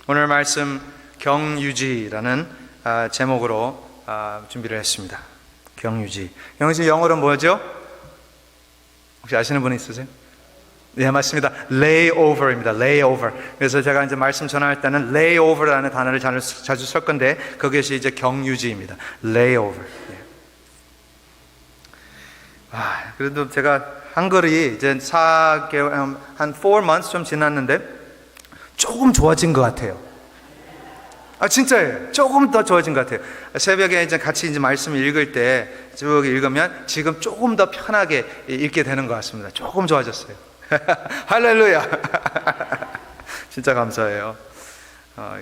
오늘 말씀 경유지라는 제목으로 준비를 했습니다. 경유지. 경유지 영어로 뭐죠? 혹시 아시는 분 있으세요? 네, 맞습니다. layover입니다. layover. 그래서 제가 이제 말씀 전할 때는 layover라는 단어를 자주 쓸 건데 그것이 이제 경유지입니다. layover. 그래도 제가 한글이 이제 4개월, 한 4 months 좀 지났는데 조금 좋아진 것 같아요. 진짜예요. 조금 더 좋아진 것 같아요. 새벽에 이제 같이 이제 말씀을 읽을 때 쭉 읽으면 지금 조금 더 편하게 읽게 되는 것 같습니다. 조금 좋아졌어요. 할렐루야. 진짜 감사해요.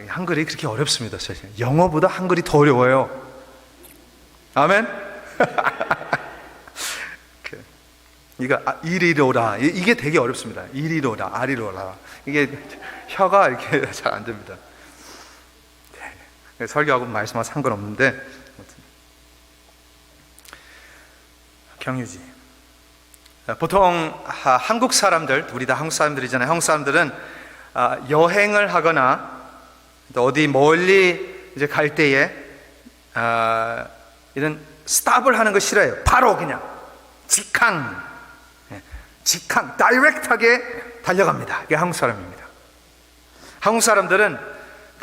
한글이 그렇게 어렵습니다. 사실 영어보다 한글이 더 어려워요. 아멘. 이거 이리로라, 이게 되게 어렵습니다. 이리로라, 아리로라, 이게 혀가 이렇게 잘 안 됩니다. 설교하고 말씀하고 상관없는데, 경유지. 보통 한국 사람들, 우리 다 한국 사람들이잖아요. 한국 사람들은 여행을 하거나 또 어디 멀리 이제 갈 때에 이런 스탑을 하는 거 싫어해요. 바로 그냥 직항, 다이렉트하게 달려갑니다. 이게 한국 사람입니다. 한국 사람들은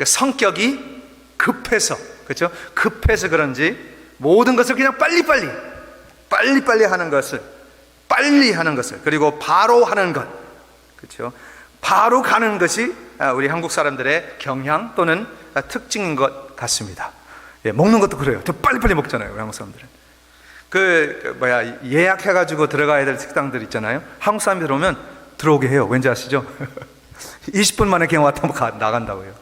성격이 급해서, 그렇죠? 급해서 그런지 모든 것을 그냥 빨리빨리 하는 것을, 그리고 바로 하는 것, 그렇죠? 바로 가는 것이 우리 한국 사람들의 경향 또는 특징인 것 같습니다. 먹는 것도 그래요. 더 빨리빨리 먹잖아요, 우리 한국 사람들은. 예약해가지고 들어가야 될 식당들 있잖아요. 한국 사람이 들어오면 들어오게 해요. 왠지 아시죠? 20분 만에 그냥 왔다 나간다고요.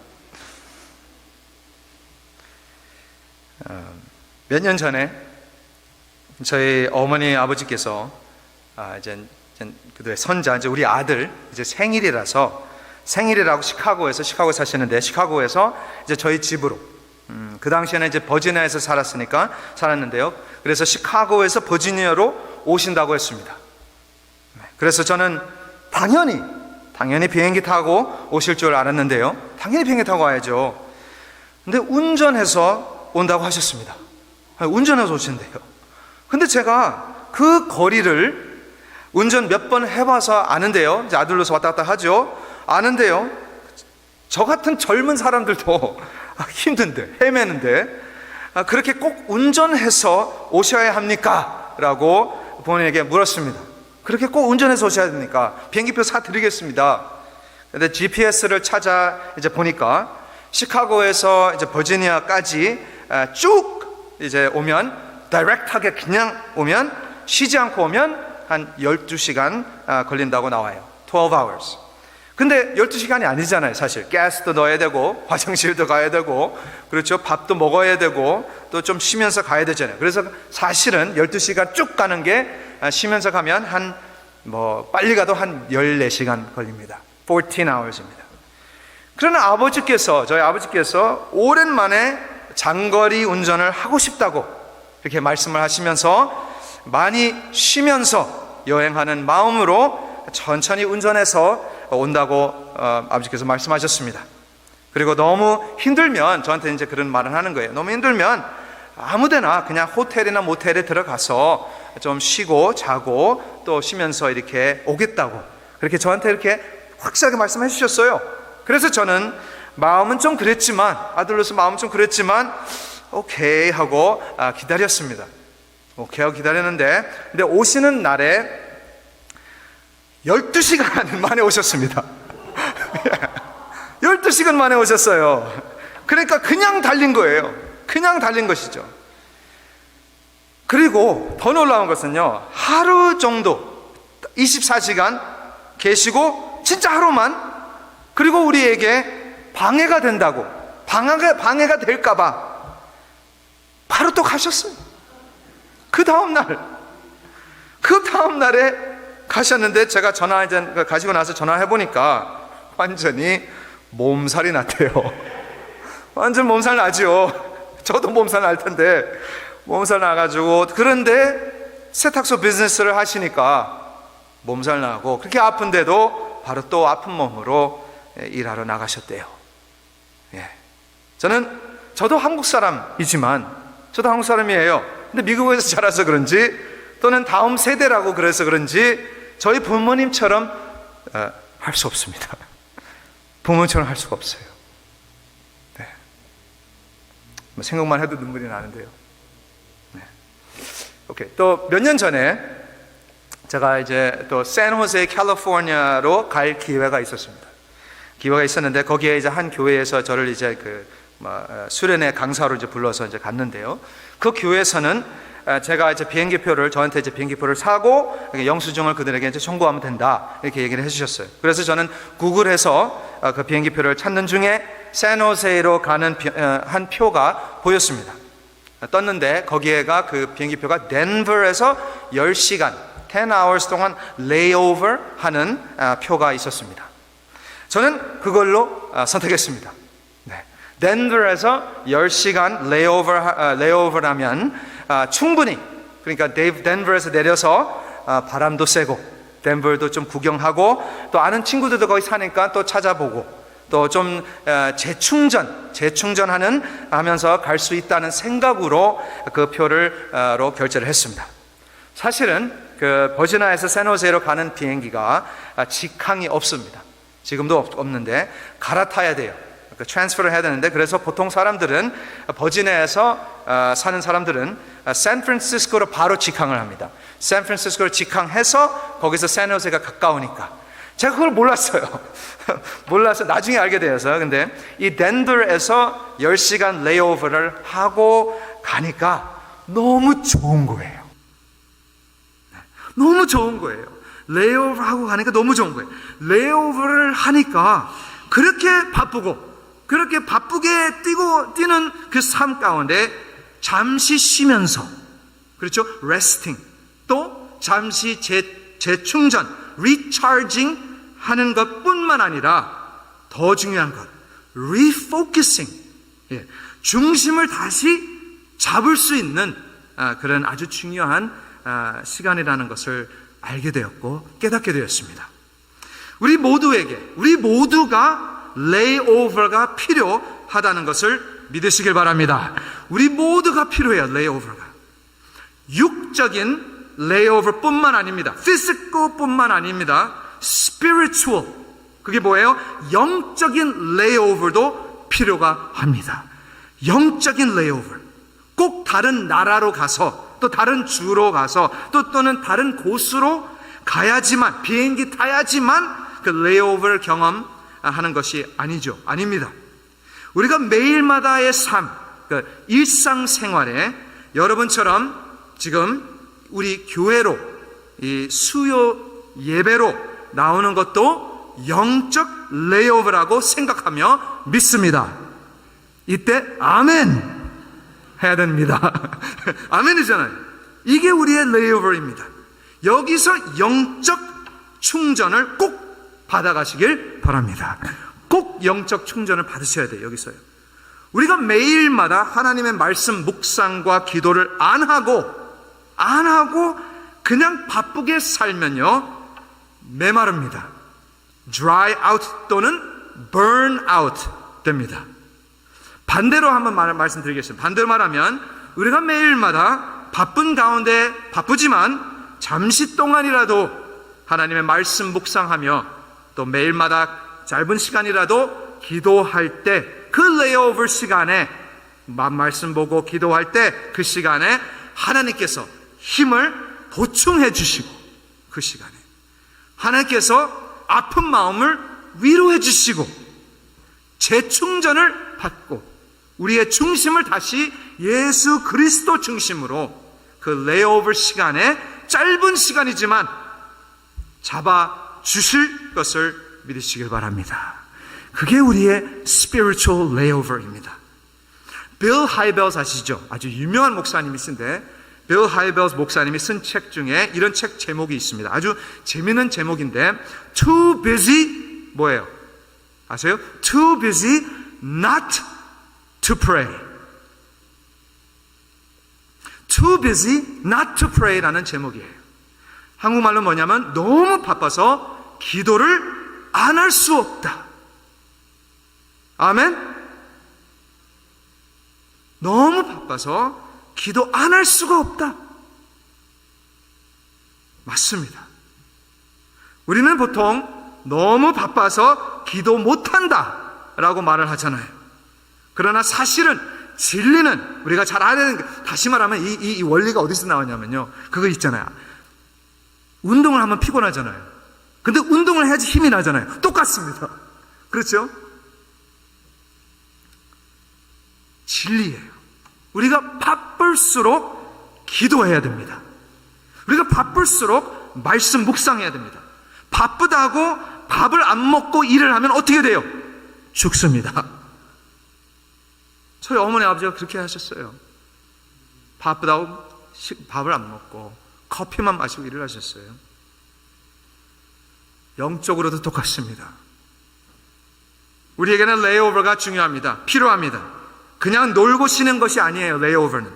몇 년 전에 저희 어머니 아버지께서 이제 손자, 이제 우리 아들 이제 생일이라고 시카고에 사시는데, 시카고에서 이제 저희 집으로, 그 당시에는 이제 버지니아에서 살았는데요. 그래서 시카고에서 버지니아로 오신다고 했습니다. 그래서 저는 당연히 비행기 타고 오실 줄 알았는데요. 당연히 비행기 타고 와야죠. 근데 운전해서 온다고 하셨습니다. 운전해서 오신대요. 근데 제가 그 거리를 운전 몇 번 해봐서 아는데요. 이제 아들로서 왔다 갔다 하죠. 아는데요. 저 같은 젊은 사람들도 힘든데, 헤매는데, 그렇게 꼭 운전해서 오셔야 합니까? 라고 본인에게 물었습니다. 그렇게 꼭 운전해서 오셔야 됩니까? 비행기표 사드리겠습니다. 근데 GPS를 찾아 이제 보니까 시카고에서 이제 버지니아까지 쭉 이제 오면, 다이렉트하게 그냥 오면, 쉬지 않고 오면 한 12시간 걸린다고 나와요. 12 hours. 근데 12시간이 아니잖아요. 사실 가스도 넣어야 되고 화장실도 가야 되고, 그렇죠? 밥도 먹어야 되고 또 좀 쉬면서 가야 되잖아요. 그래서 사실은 12시간 쭉 가는 게, 쉬면서 가면 빨리 가도 한 14시간 걸립니다. 14 hours입니다. 그러나 저희 아버지께서 오랜만에 장거리 운전을 하고 싶다고 이렇게 말씀을 하시면서 많이 쉬면서 여행하는 마음으로 천천히 운전해서 온다고 아버지께서 말씀하셨습니다. 그리고 너무 힘들면, 저한테 이제 그런 말을 하는 거예요. 너무 힘들면 아무데나 그냥 호텔이나 모텔에 들어가서 좀 쉬고 자고 또 쉬면서 이렇게 오겠다고, 그렇게 저한테 이렇게 확실하게 말씀해 주셨어요. 그래서 저는 아들로서 마음은 좀 그랬지만 오케이 하고 기다렸습니다. 오케이 하고 기다렸는데, 근데 오시는 날에 12시간 만에 오셨습니다. 12시간 만에 오셨어요. 그러니까 그냥 달린 거예요. 그냥 달린 것이죠. 그리고 더 놀라운 것은요, 하루 정도 24시간 계시고, 진짜 하루만, 그리고 우리에게 방해가 된다고, 방해가 될까봐 바로 또 가셨어요. 그 다음날에 가셨는데, 제가 가시고 나서 전화해보니까 완전히 몸살이 났대요. 완전 몸살 나죠. 저도 몸살 날 텐데 몸살 나가지고, 그런데 세탁소 비즈니스를 하시니까 몸살 나고, 그렇게 아픈데도 바로 또 아픈 몸으로 일하러 나가셨대요. 저도 한국 사람이지만, 저도 한국 사람이에요. 근데 미국에서 자라서 그런지, 또는 다음 세대라고 그래서 그런지 저희 부모님처럼 할 수 없습니다. 부모님처럼 할 수가 없어요. 네. 생각만 해도 눈물이 나는데요. 네. 오케이. 또 몇 년 전에 제가 이제 또 샌호세 캘리포니아로 갈 기회가 있었습니다. 기회가 있었는데 거기에 이제 한 교회에서 저를 이제 수련회 강사로 이제 불러서 이제 갔는데요. 그 교회에서는 제가 이제 비행기표를, 저한테 이제 비행기표를 사고 영수증을 그들에게 이제 청구하면 된다, 이렇게 얘기를 해주셨어요. 그래서 저는 구글에서 그 비행기표를 찾는 중에 샌호세로 가는 한 표가 보였습니다. 떴는데 거기에가 그 비행기표가 덴버에서 10시간 10 hours 동안 레이오버 하는 표가 있었습니다. 저는 그걸로 선택했습니다. 네. 덴버에서 10시간 레이오버라면 충분히, 그러니까 덴버에서 내려서 바람도 쐬고 덴버도 좀 구경하고 또 아는 친구들도 거기 사니까 또 찾아보고 또 좀 재충전하는 하면서 갈 수 있다는 생각으로 그 표로 결제를 했습니다. 사실은 그 버지니아에서 샌호세로 가는 비행기가 직항이 없습니다. 지금도 없는데 갈아타야 돼요. 트랜스퍼를 해야 되는데, 그래서 보통 사람들은 버지니아에서 사는 사람들은 샌프란시스코로 바로 직항을 합니다. 샌프란시스코로 직항해서 거기서 샌호세가 가까우니까. 제가 그걸 몰랐어요. 몰라서 나중에 알게 되어서. 근데 이 덴버에서 10시간 레이오버를 하고 가니까 너무 좋은 거예요. 너무 좋은 거예요. 레이오버 하고 가니까 너무 좋은 거예요. 레이오버를 하니까 그렇게 바쁘게 뛰는 그 삶 가운데 잠시 쉬면서, 그렇죠? resting, 또 잠시 재충전, recharging 하는 것뿐만 아니라 더 중요한 것, refocusing, 중심을 다시 잡을 수 있는 그런 아주 중요한 시간이라는 것을 알게 되었고 깨닫게 되었습니다. 우리 모두가 레이오버가 필요하다는 것을 믿으시길 바랍니다. 우리 모두가 필요해요. 레이오버가 육적인 레이오버뿐만 아닙니다. 피지컬뿐만 아닙니다. spiritual, 그게 뭐예요? 영적인 레이오버도 필요가 합니다. 영적인 레이오버, 꼭 다른 나라로 가서 또 다른 주로 가서 또는 다른 곳으로 가야지만, 비행기 타야지만 그 레이오버를 경험하는 것이 아닙니다. 우리가 매일마다의 삶, 그 일상생활에 여러분처럼 지금 우리 교회로 이 수요 예배로 나오는 것도 영적 레이오버라고 생각하며 믿습니다. 이때 아멘 해야 됩니다. 아멘이잖아요. 이게 우리의 레이오버입니다. 여기서 영적 충전을 꼭 받아가시길 바랍니다. 꼭 영적 충전을 받으셔야 돼요. 여기서요. 우리가 매일마다 하나님의 말씀 묵상과 기도를 안 하고 그냥 바쁘게 살면요, 메마릅니다. dry out 또는 burn out 됩니다. 반대로 한번 말씀드리겠습니다. 반대로 말하면 우리가 매일마다 바쁜 가운데 바쁘지만 잠시 동안이라도 하나님의 말씀 묵상하며 또 매일마다 짧은 시간이라도 기도할 때, 그 레이오버 시간에 말씀 보고 기도할 때 그 시간에 하나님께서 힘을 보충해 주시고, 그 시간에 하나님께서 아픈 마음을 위로해 주시고 재충전을 받고 우리의 중심을 다시 예수 그리스도 중심으로 그 레이오버 시간에 짧은 시간이지만 잡아 주실 것을 믿으시길 바랍니다. 그게 우리의 spiritual layover입니다. 빌 하이벨스 아시죠? 아주 유명한 목사님이신데 빌 하이벨스 목사님이 쓴 책 중에 이런 책 제목이 있습니다. 아주 재미있는 제목인데 Too busy 뭐예요? 아세요? Too busy not to pray. Too busy not to pray라는 제목이에요. 한국말로 뭐냐면 너무 바빠서 기도를 안 할 수 없다. 아멘? 너무 바빠서 기도 안 할 수가 없다. 맞습니다. 우리는 보통 너무 바빠서 기도 못한다 라고 말을 하잖아요. 그러나 사실은 진리는 우리가 잘 아는, 다시 말하면 이 원리가 어디서 나왔냐면요, 그거 있잖아요. 운동을 하면 피곤하잖아요. 근데 운동을 해야지 힘이 나잖아요. 똑같습니다. 그렇죠? 진리예요. 우리가 바쁠수록 기도해야 됩니다. 우리가 바쁠수록 말씀 묵상해야 됩니다. 바쁘다고 밥을 안 먹고 일을 하면 어떻게 돼요? 죽습니다. 저희 어머니 아버지가 그렇게 하셨어요. 바쁘다고 밥을 안 먹고 커피만 마시고 일을 하셨어요. 영적으로도 똑같습니다. 우리에게는 레이오버가 중요합니다. 필요합니다. 그냥 놀고 쉬는 것이 아니에요. 레이오버는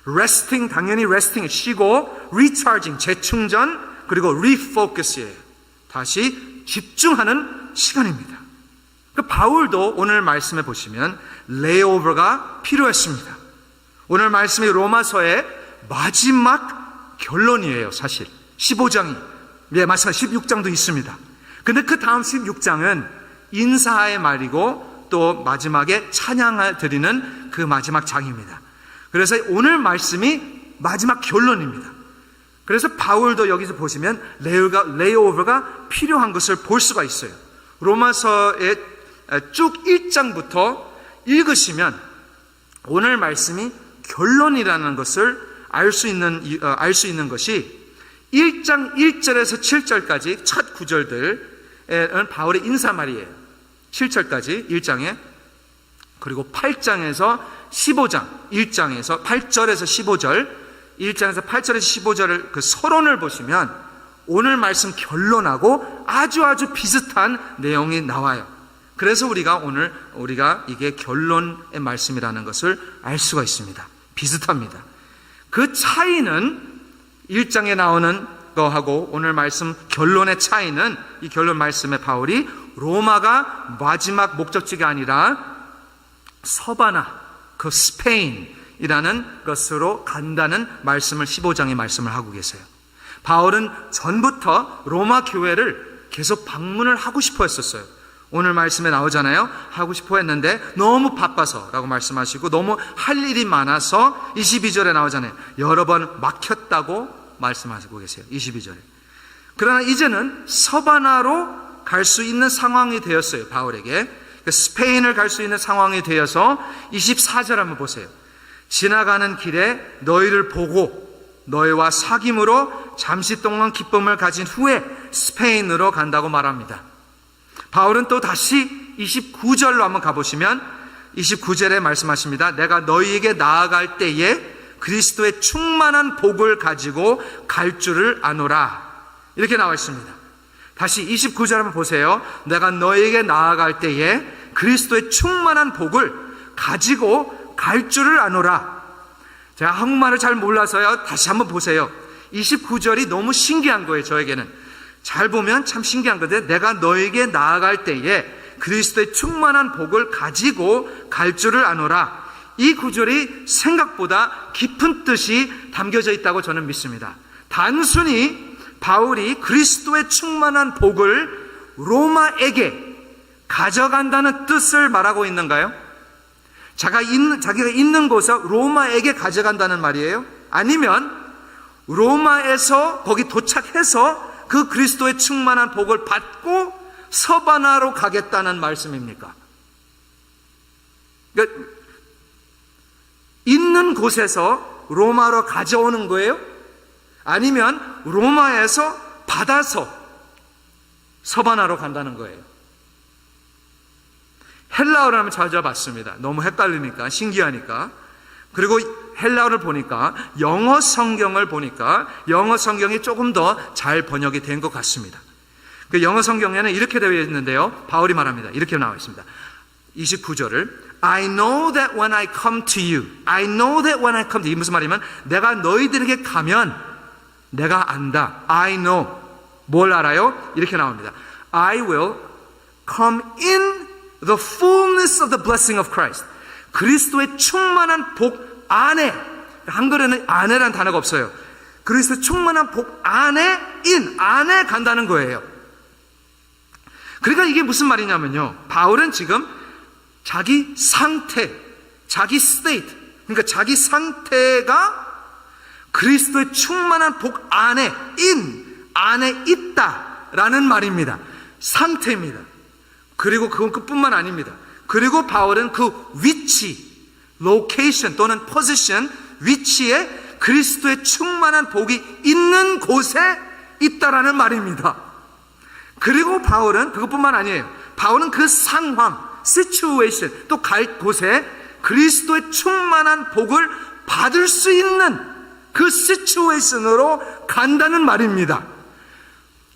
resting, 당연히 resting, 쉬고, recharging, 재충전, 그리고 refocus이에요. 다시 집중하는 시간입니다. 그 바울도 오늘 말씀에 보시면 레이오버가 필요했습니다. 오늘 말씀이 로마서의 마지막 결론이에요. 사실 15장이, 마지막 16장도 있습니다. 근데 그 다음 16장은 인사의 말이고 또 마지막에 찬양을 드리는 그 마지막 장입니다. 그래서 오늘 말씀이 마지막 결론입니다. 그래서 바울도 여기서 보시면 레이오버가 필요한 것을 볼 수가 있어요. 로마서의 쭉 1장부터 읽으시면 오늘 말씀이 결론이라는 것을 알 수 있는 것이 1장 1절에서 7절까지 첫 구절들은 바울의 인사말이에요. 7절까지 1장에, 그리고 8장에서 15장 1장에서 8절에서 15절, 1장에서 8절에서 15절을 그 서론을 보시면 오늘 말씀 결론하고 아주 비슷한 내용이 나와요. 그래서 우리가 이게 결론의 말씀이라는 것을 알 수가 있습니다. 비슷합니다. 그 차이는 1장에 나오는 거하고 오늘 말씀 결론의 차이는, 이 결론 말씀에 바울이 로마가 마지막 목적지가 아니라 서바나, 그 스페인이라는 것으로 간다는 말씀을 15장의 말씀을 하고 계세요. 바울은 전부터 로마 교회를 계속 방문을 하고 싶어 했었어요. 오늘 말씀에 나오잖아요. 하고 싶어 했는데 너무 바빠서 라고 말씀하시고, 너무 할 일이 많아서 22절에 나오잖아요. 여러 번 막혔다고 말씀하시고 계세요. 22절에. 그러나 이제는 서바나로 갈 수 있는 상황이 되었어요. 바울에게 스페인을 갈 수 있는 상황이 되어서 24절 한번 보세요. 지나가는 길에 너희를 보고 너희와 사귐으로 잠시 동안 기쁨을 가진 후에 스페인으로 간다고 말합니다. 바울은 또 다시 29절로 한번 가보시면 29절에 말씀하십니다. 내가 너희에게 나아갈 때에 그리스도의 충만한 복을 가지고 갈 줄을 아노라. 이렇게 나와 있습니다. 다시 29절 한번 보세요. 내가 너희에게 나아갈 때에 그리스도의 충만한 복을 가지고 갈 줄을 아노라. 제가 한국말을 잘 몰라서요. 다시 한번 보세요. 29절이 너무 신기한 거예요. 저에게는 잘 보면 참 신기한 건데, 내가 너에게 나아갈 때에 그리스도의 충만한 복을 가지고 갈 줄을 아노라. 이 구절이 생각보다 깊은 뜻이 담겨져 있다고 저는 믿습니다. 단순히 바울이 그리스도의 충만한 복을 로마에게 가져간다는 뜻을 말하고 있는가요? 자기가 있는 곳에 로마에게 가져간다는 말이에요? 아니면 로마에서 거기 도착해서 그 그리스도의 충만한 복을 받고 서바나로 가겠다는 말씀입니까? 그러니까 있는 곳에서 로마로 가져오는 거예요? 아니면 로마에서 받아서 서바나로 간다는 거예요? 헬라어를 한번 찾아봤습니다. 너무 헷갈리니까, 신기하니까. 그리고 헬라어를 보니까, 영어 성경을 보니까 영어 성경이 조금 더 잘 번역이 된 것 같습니다. 그 영어 성경에는 이렇게 되어 있는데요. 바울이 말합니다. 이렇게 나와 있습니다. 29절을 I know that when I come to you, I know that when I come to you. 무슨 말이면 내가 너희들에게 가면 내가 안다. I know. 뭘 알아요? 이렇게 나옵니다. I will come in the fullness of the blessing of Christ. 그리스도의 충만한 복 안에, 한글에는 안에란 단어가 없어요. 그리스도의 충만한 복 안에 간다는 거예요. 그러니까 이게 무슨 말이냐면요, 바울은 지금 자기 상태, 자기 state, 그러니까 자기 상태가 그리스도의 충만한 복 안에 있다라는 말입니다. 상태입니다. 그리고 그건 그뿐만 아닙니다. 그리고 바울은 그 위치, location 또는 position, 위치에 그리스도의 충만한 복이 있는 곳에 있다라는 말입니다. 그리고 바울은 그것뿐만 아니에요. 바울은 그 상황, situation, 또 갈 곳에 그리스도의 충만한 복을 받을 수 있는 그 situation으로 간다는 말입니다.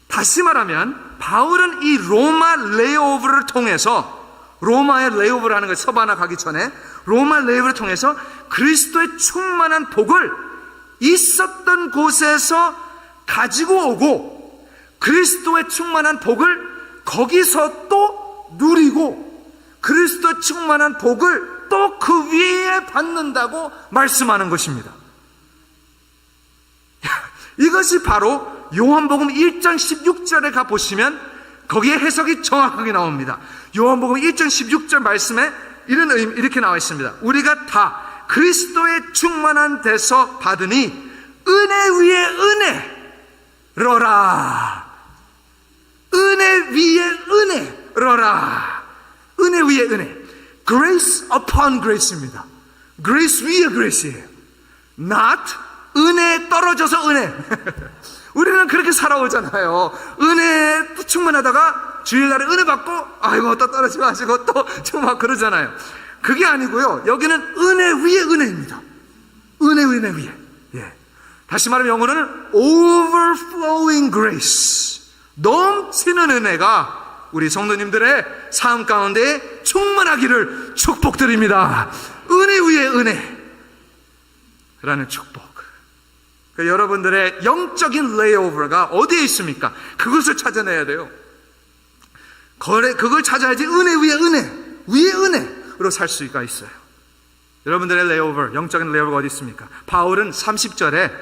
다시 말하면 바울은 이 로마 레이오버를 통해서, 로마의 레이오버를 하는 거예요. 서바나 가기 전에 로마 레이오버를 통해서 그리스도의 충만한 복을 있었던 곳에서 가지고 오고, 그리스도의 충만한 복을 거기서 또 누리고, 그리스도의 충만한 복을 또 그 위에 받는다고 말씀하는 것입니다. 이것이 바로 요한복음 1장 16절에 가보시면 거기에 해석이 정확하게 나옵니다. 요한복음 1장 16절 말씀에 이렇게 나와 있습니다. 우리가 다 그리스도의 충만한 데서 받으니 은혜 위에 은혜로라. 은혜 위에 은혜로라. 은혜 위에 은혜. Grace upon grace입니다. Grace 위에 grace예요. Not 은혜 떨어져서 은혜. 우리는 그렇게 살아오잖아요. 은혜 충만하다가 주일날에 은혜 받고 아이고 또 떨어지지 마시고 또 좀 막 그러잖아요. 그게 아니고요, 여기는 은혜 위에 은혜입니다. 은혜 위에. 예. 다시 말하면 영어로는 overflowing grace, 넘치는 은혜가 우리 성도님들의 삶 가운데 충만하기를 축복드립니다. 은혜 위에 은혜라는 축복. 그러니까 여러분들의 영적인 레이오버가 어디에 있습니까? 그것을 찾아내야 돼요. 그걸 찾아야지 은혜 위에 은혜로 살 수가 있어요. 여러분들의 레이오버, 영적인 레이오버가 어디 있습니까? 바울은 30절에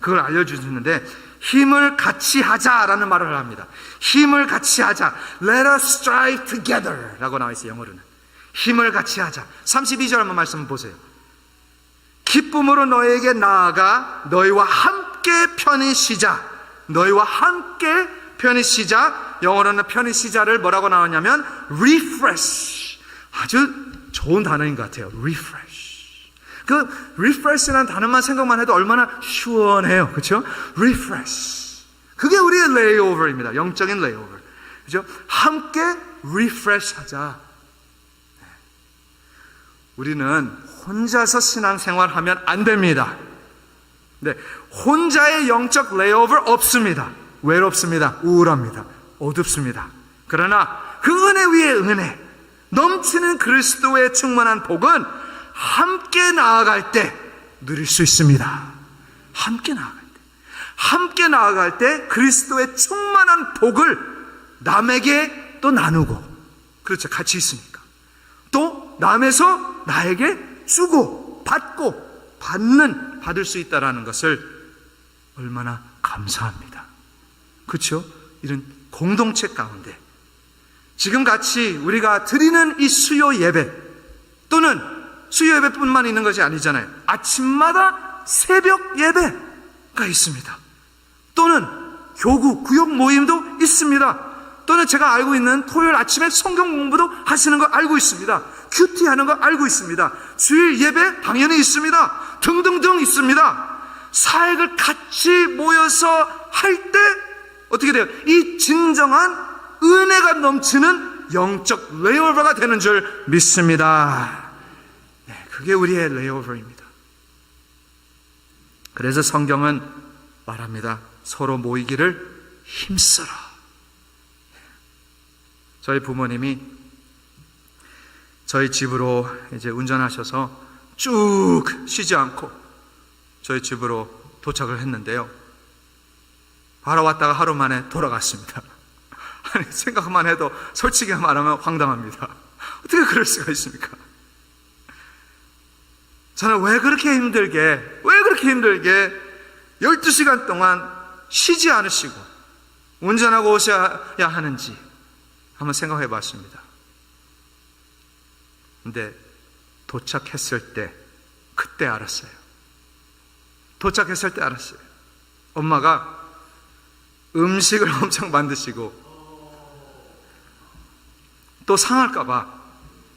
그걸 알려주시는데, 힘을 같이 하자라는 말을 합니다. 힘을 같이 하자. Let us strive together 라고 나와 있어요, 영어로는. 힘을 같이 하자. 32절 한번 말씀 보세요. 기쁨으로 너에게 나아가 너희와 함께 편히 쉬자. 너희와 함께 편히 쉬자. 영어로는 편히 쉬자를 뭐라고 나왔냐면 refresh. 아주 좋은 단어인 것 같아요. refresh. 그 refresh라는 단어만 생각만 해도 얼마나 시원해요. 그렇죠? refresh. 그게 우리의 레이오버입니다. 영적인 레이오버. 그렇죠? 함께 refresh 하자. 우리는 혼자서 신앙생활하면 안 됩니다. 네, 혼자의 영적 레이오버 없습니다. 외롭습니다. 우울합니다. 어둡습니다. 그러나 그 은혜 위에 은혜, 넘치는 그리스도의 충만한 복은 함께 나아갈 때 누릴 수 있습니다. 함께 나아갈 때 그리스도의 충만한 복을 남에게 또 나누고, 그렇죠, 같이 있으니까 또 남에서 나에게 주고 받고 받을 수 있다는 것을 얼마나 감사합니다. 그렇죠? 이런 공동체 가운데 지금 같이 우리가 드리는 이 수요 예배, 또는 수요 예배뿐만 있는 것이 아니잖아요. 아침마다 새벽 예배가 있습니다. 또는 교구, 구역 모임도 있습니다. 또는 제가 알고 있는 토요일 아침에 성경 공부도 하시는 거 알고 있습니다. 큐티 하는 거 알고 있습니다. 주일 예배 당연히 있습니다. 등등등 있습니다. 사역을 같이 모여서 할 때 어떻게 돼요? 이 진정한 은혜가 넘치는 영적 레이오버가 되는 줄 믿습니다. 네, 그게 우리의 레이오버입니다. 그래서 성경은 말합니다. 서로 모이기를 힘써라. 저희 부모님이 저희 집으로 이제 운전하셔서 쭉 쉬지 않고 저희 집으로 도착을 했는데요. 바로 왔다가 하루 만에 돌아갔습니다. 아니, 생각만 해도 솔직히 말하면 황당합니다. 어떻게 그럴 수가 있습니까? 저는 왜 그렇게 힘들게 12시간 동안 쉬지 않으시고 운전하고 오셔야 하는지 한번 생각해 봤습니다. 근데 도착했을 때 그때 알았어요. 엄마가 음식을 엄청 만드시고 또 상할까봐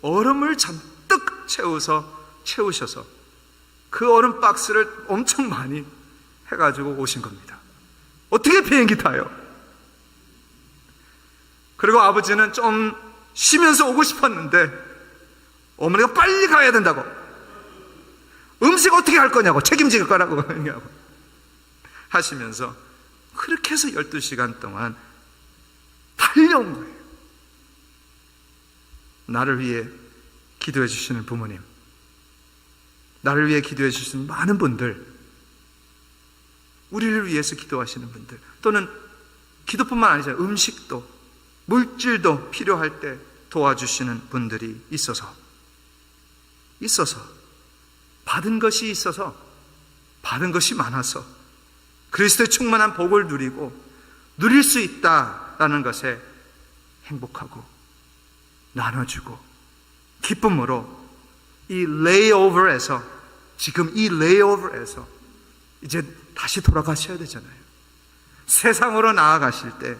얼음을 잔뜩 채우셔서 그 얼음 박스를 엄청 많이 해가지고 오신 겁니다. 어떻게 비행기 타요? 그리고 아버지는 좀 쉬면서 오고 싶었는데 어머니가 빨리 가야 된다고, 음식 어떻게 할 거냐고, 책임질 거라고 하시면서 그렇게 해서 12시간 동안 달려온 거예요. 나를 위해 기도해 주시는 부모님, 나를 위해 기도해 주시는 많은 분들, 우리를 위해서 기도하시는 분들, 또는 기도뿐만 아니라 음식도 물질도 필요할 때 도와주시는 분들이 있어서 받은 것이 많아서 그리스도의 충만한 복을 누릴 수 있다라는 것에 행복하고 나눠주고 기쁨으로 지금 이 레이오버에서 이제 다시 돌아가셔야 되잖아요. 세상으로 나아가실 때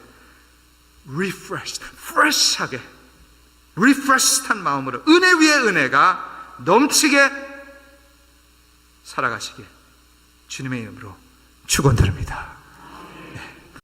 리프레시한 마음으로 은혜 위에 은혜가 넘치게 살아가시길 주님의 이름으로 축원드립니다.